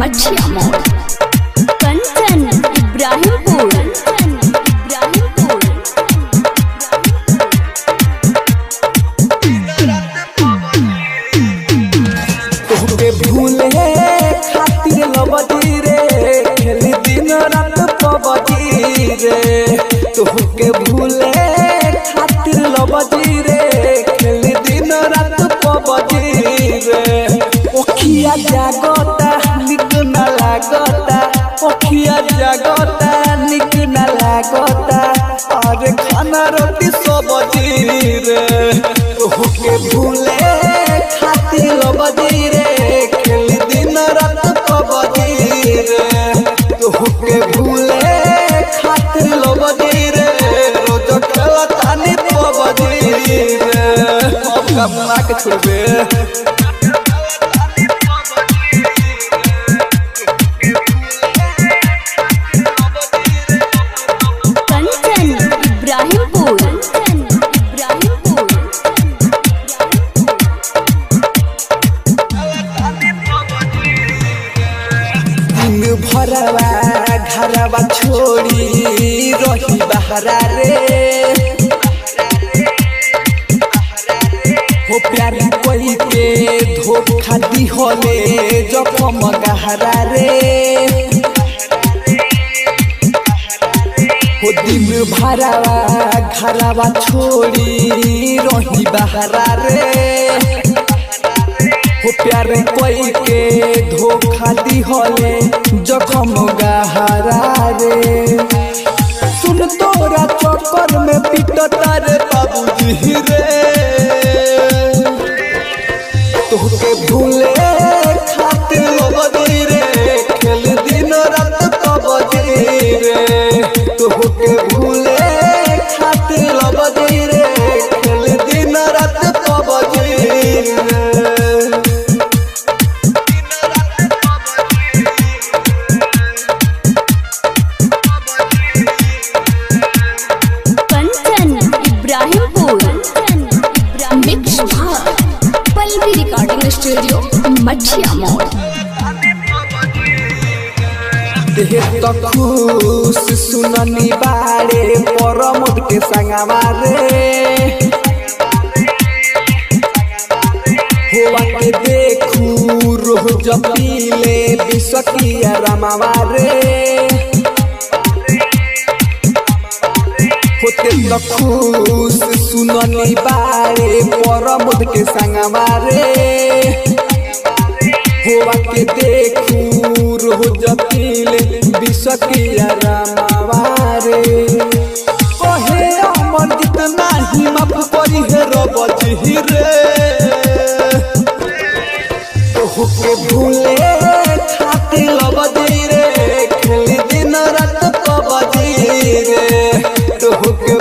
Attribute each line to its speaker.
Speaker 1: मछिया मोड़ कंचन इब्राहिमपुर
Speaker 2: तोहके भूले खातिर लबजी रे खेली दिन रात पबजी रे तोहके भूले खातिर लबजी रे खेली दिन रात पबजी रे ओखिया जागता निक न लागता ओखिया जागता निक न लागता अरे खाना रोटी सब्जी रे तोहके भूले खातिर लबजी रे खेली दिन रात पबजी रे तोहके भूले खातिर लबजी रे रोज खेलता नी पबजी रे अब कमला के छोड़बे भरवा घरवा छोड़ी रही बहरा रे हो प्यार कोई के धोखा दी होले जखम गहरा रे हो दिन भरवा घरवा छोड़ी रही बहरा रे हो प्यार कोई के धोखा दी होले जखम गहरा रे सुन तोरा चक्कर में पिटता रे बाबूजी रे तोहके भूले खातिर लबजी रे खेल दिन रात पबजी रे तोहके भूले खातिर लबजी रे खेल दिन रात पबजी रे
Speaker 1: स्टूडियो मछिया मोड़
Speaker 2: देह खुश सुननी बारे परमोद के संगवा रे होवा के देखू रोज पीले बिसकिया रमावा रे होते तो खुश सुननी बारे परमोद के संगवा रे होवा के देखू रोज पीले बिसकिया रमावा रे कहे अमन जितना ही माफ करी है रबजी रे तोहके भूले खातिर लबजी रे खेली दिन रात पबजी रे तोहके